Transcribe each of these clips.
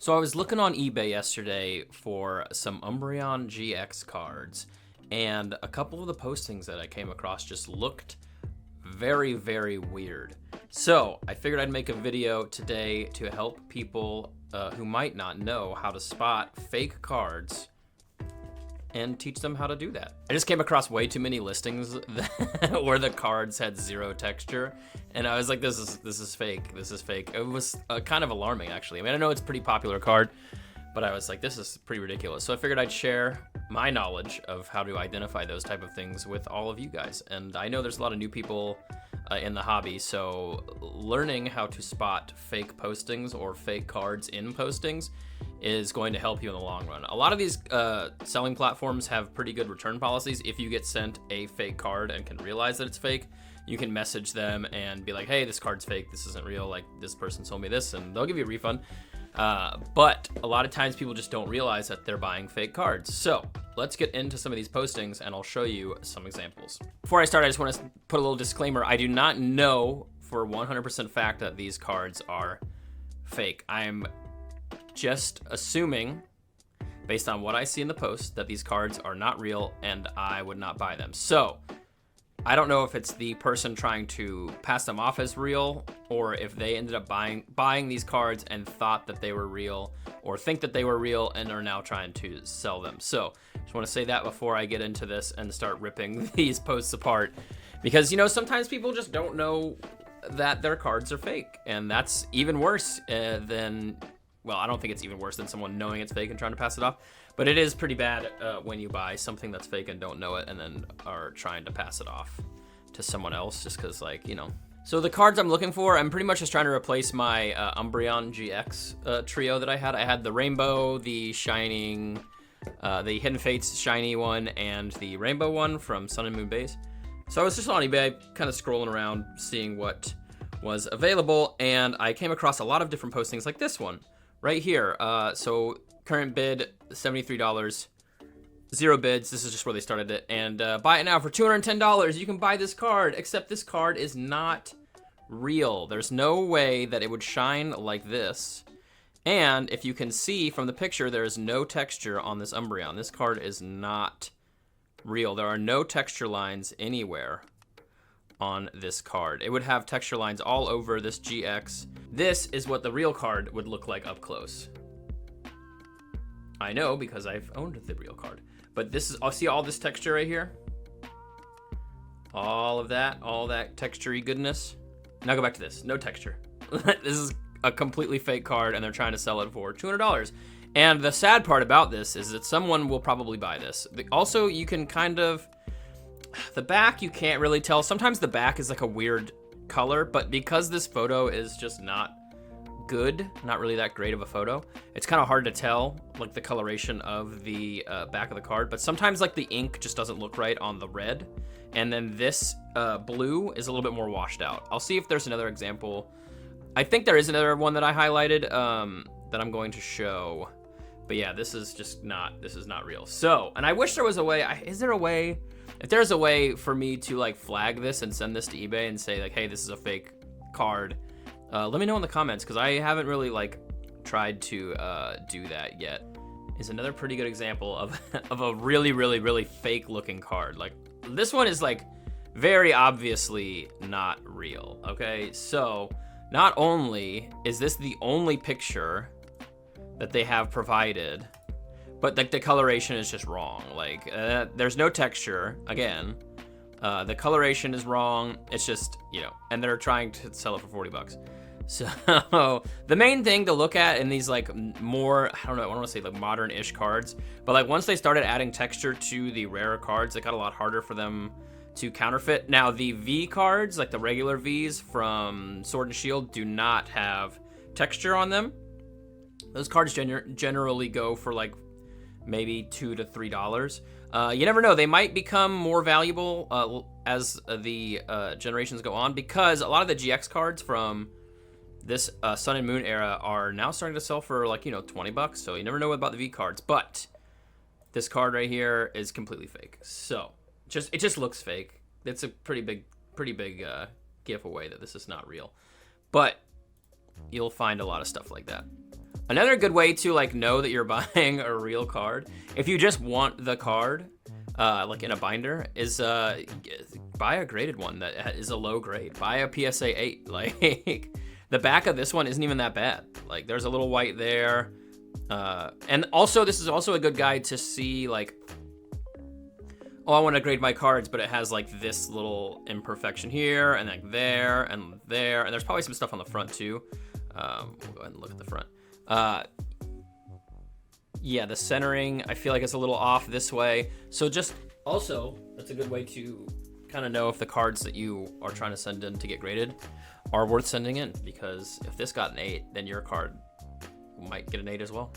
So I was looking on eBay yesterday for some Umbreon GX cards, and a couple of the postings that I came across just looked very, very weird. So I figured I'd make a video today to help people who might not know how to spot fake cards and teach them how to do that. I just came across way too many listings where the cards had zero texture, and I was like, this is fake. This is fake. It was kind of alarming, actually. I mean, I know it's a pretty popular card, but I was like, this is pretty ridiculous. So I figured I'd share my knowledge of how to identify those type of things with all of you guys. And I know there's a lot of new people in the hobby, so learning how to spot fake postings or fake cards in postings is going to help you in the long run. A lot of these selling platforms have pretty good return policies. If you get sent a fake card and can realize that it's fake, you can message them and be like, hey, this card's fake, this isn't real, like this person sold me this, and they'll give you a refund. But a lot of times people just don't realize that they're buying fake cards. So let's get into some of these postings and I'll show you some examples. Before I start, I just want to put a little disclaimer. I do not know for 100% fact that these cards are fake. I'm just assuming, based on what I see in the post, that these cards are not real and I would not buy them. So I don't know if it's the person trying to pass them off as real, or if they ended up buying these cards and thought that they were real, or think that they were real and are now trying to sell them. So just want to say that before I get into this and start ripping these posts apart, because, you know, sometimes people just don't know that their cards are fake, and that's even worse than, well, I don't think it's even worse than someone knowing it's fake and trying to pass it off, but it is pretty bad when you buy something that's fake and don't know it and then are trying to pass it off to someone else just because, like, you know. So the cards I'm looking for, I'm pretty much just trying to replace my Umbreon GX trio that I had. I had the Rainbow, the Shining, the Hidden Fates Shiny one, and the Rainbow one from Sun and Moon Base. So I was just on eBay kind of scrolling around, seeing what was available, and I came across a lot of different postings like this one right here. So current bid, $73, zero bids. This is just where they started it. And buy it now for $210. You can buy this card, except this card is not real. There's no way that it would shine like this. And if you can see from the picture, there is no texture on this Umbreon. This card is not real. There are no texture lines anywhere on this card. It would have texture lines all over this GX. This is what the real card would look like up close. I know because I've owned the real card. But this is, I'll see all this texture right here. All that texture-y goodness. Now go back to this, no texture. This is a completely fake card and they're trying to sell it for $200. And the sad part about this is that someone will probably buy this. Also, you can kind of, the back you can't really tell. Sometimes the back is like a weird color, but because this photo is just not good, not really that great of a photo, it's kind of hard to tell like the coloration of the back of the card. But sometimes like the ink just doesn't look right on the red, and then this blue is a little bit more washed out. I'll see if there's another example. I think there is another one that I highlighted that I'm going to show, but yeah, this is not real. So, and I wish there was a way. Is there a way? If there's a way for me to like flag this and send this to eBay and say like, hey, this is a fake card, let me know in the comments, because I haven't really like tried to do that yet. Is another pretty good example of a really, really, really fake looking card. Like this one is like very obviously not real. Okay, so not only is this the only picture that they have provided, but like the coloration is just wrong. Like there's no texture again. The coloration is wrong. It's just, you know, and they're trying to sell it for $40. So the main thing to look at in these like more, I don't know, I want to say like modern-ish cards, but like once they started adding texture to the rarer cards, it got a lot harder for them to counterfeit. Now the V cards, like the regular Vs from Sword and Shield, do not have texture on them. Those cards generally go for like maybe $2 to $3. You never know, they might become more valuable as the generations go on, because a lot of the GX cards from this Sun and Moon era are now starting to sell for like, you know, $20. So you never know about the V cards, but this card right here is completely fake. So it just looks fake. It's a pretty big giveaway that this is not real, but you'll find a lot of stuff like that. Another good way to like know that you're buying a real card, if you just want the card, like in a binder, is buy a graded one that is a low grade. Buy a PSA 8. Like the back of this one isn't even that bad. Like there's a little white there, and also this is also a good guide to see like, oh, I want to grade my cards, but it has like this little imperfection here and like there and there, and there's probably some stuff on the front too. We'll go ahead and look at the front. Yeah, the centering, I feel like it's a little off this way. So just also, that's a good way to kind of know if the cards that you are trying to send in to get graded are worth sending in, because if this got an 8, then your card might get an 8 as well.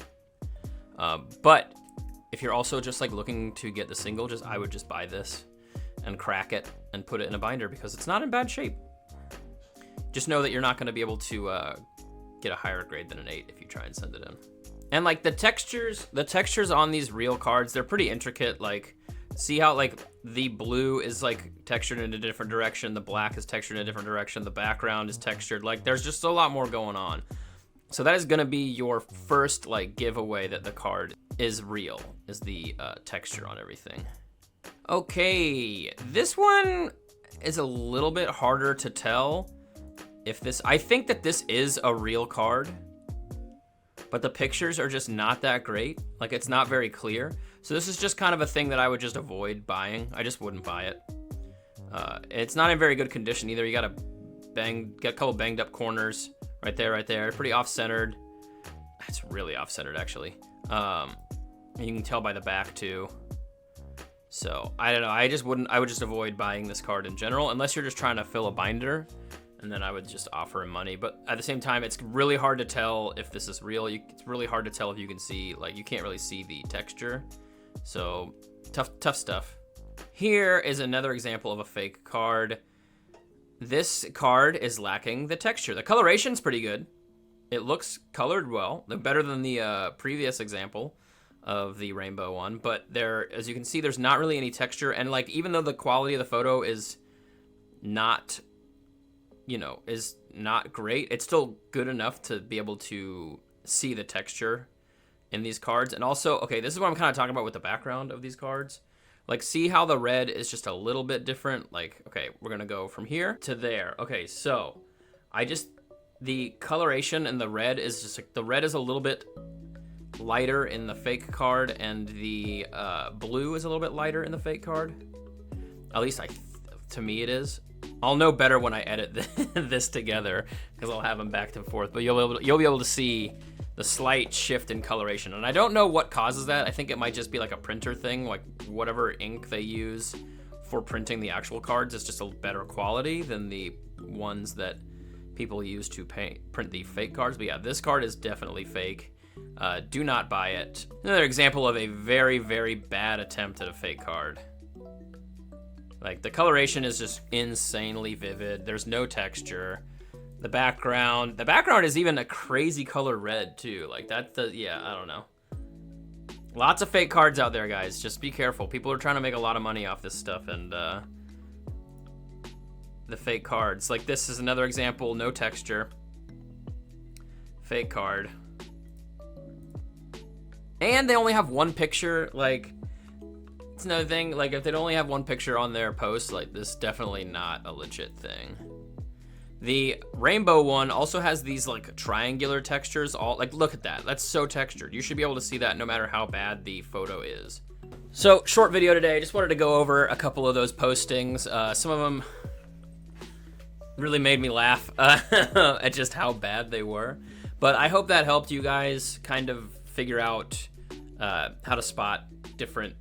But if you're also just like looking to get the single, I would just buy this and crack it and put it in a binder, because it's not in bad shape. Just know that you're not going to be able to get a higher grade than an 8 if you try and send it in. And like the textures on these real cards, they're pretty intricate. Like, see how like the blue is like textured in a different direction, the black is textured in a different direction, the background is textured. Like, there's just a lot more going on. So that is gonna be your first like giveaway that the card is real, is the texture on everything. Okay, this one is a little bit harder to tell if this, I think that this is a real card, but the pictures are just not that great. Like, it's not very clear. So this is just kind of a thing that I would just avoid buying. I just wouldn't buy it. It's not in very good condition either. You got a couple banged up corners right there. Pretty off-centered. It's really off-centered actually. And you can tell by the back too. So I don't know. I would just avoid buying this card in general, unless you're just trying to fill a binder. And then I would just offer him money. But at the same time, it's really hard to tell if this is real. It's really hard to tell if you can see, like, you can't really see the texture. So tough stuff. Here is another example of a fake card. This card is lacking the texture. The coloration's pretty good. It looks colored well, better than the previous example of the rainbow one. But there, as you can see, there's not really any texture. And like, even though the quality of the photo is not, is not great, it's still good enough to be able to see the texture in these cards. And also, okay, this is what I'm kind of talking about with the background of these cards. Like, see how the red is just a little bit different? Like, okay, we're gonna go from here to there. Okay, so the coloration in the red is just like, the red is a little bit lighter in the fake card, and the blue is a little bit lighter in the fake card. At least to me it is. I'll know better when I edit this together, because I'll have them back and forth. But you'll be able to see the slight shift in coloration, and I don't know what causes that. I think it might just be like a printer thing, like whatever ink they use for printing the actual cards is just a better quality than the ones that people use to print the fake cards. But yeah, this card is definitely fake. Do not buy it. Another example of a very, very bad attempt at a fake card. Like, the coloration is just insanely vivid. There's no texture. The background is even a crazy color red too. Like, yeah, I don't know. Lots of fake cards out there, guys. Just be careful. People are trying to make a lot of money off this stuff, and the fake cards. Like, this is another example, no texture. Fake card. And they only have one picture, like, it's another thing, like, if they only have one picture on their post, like, this is definitely not a legit thing. The rainbow one also has these like triangular textures, all like, look at that. That's so textured. You should be able to see that no matter how bad the photo is. So, short video today. Just wanted to go over a couple of those postings. Some of them really made me laugh at just how bad they were. But I hope that helped you guys kind of figure out how to spot different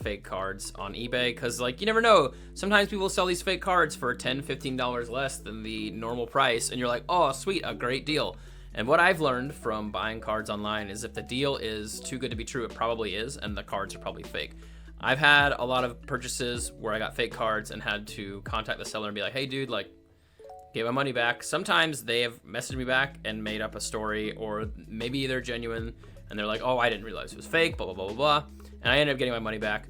fake cards on eBay, because like, you never know, sometimes people sell these fake cards for $10-15 less than the normal price, and you're like, oh sweet, a great deal. And what I've learned from buying cards online is if the deal is too good to be true, it probably is, and the cards are probably fake. I've had a lot of purchases where I got fake cards and had to contact the seller and be like, hey dude, like, give my money back. Sometimes they have messaged me back and made up a story, or maybe they're genuine and they're like, oh, I didn't realize it was fake, blah blah blah blah blah, and I ended up getting my money back.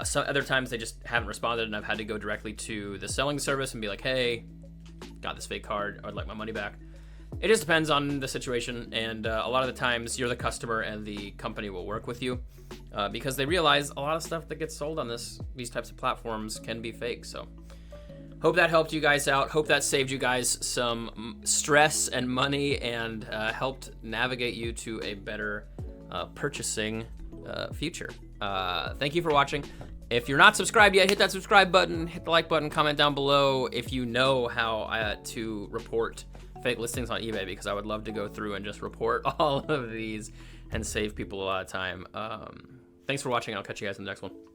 Some other times they just haven't responded, and I've had to go directly to the selling service and be like, hey, got this fake card, I would like my money back. it just depends on the situation, and a lot of the times you're the customer and the company will work with you because they realize a lot of stuff that gets sold on these types of platforms can be fake. So hope that helped you guys out. Hope that saved you guys some stress and money and helped navigate you to a better purchasing future. Thank you for watching. If you're not subscribed yet, hit that subscribe button, hit the like button, comment down below if you know how to report fake listings on eBay, because I would love to go through and just report all of these and save people a lot of time. Thanks for watching. I'll catch you guys in the next one.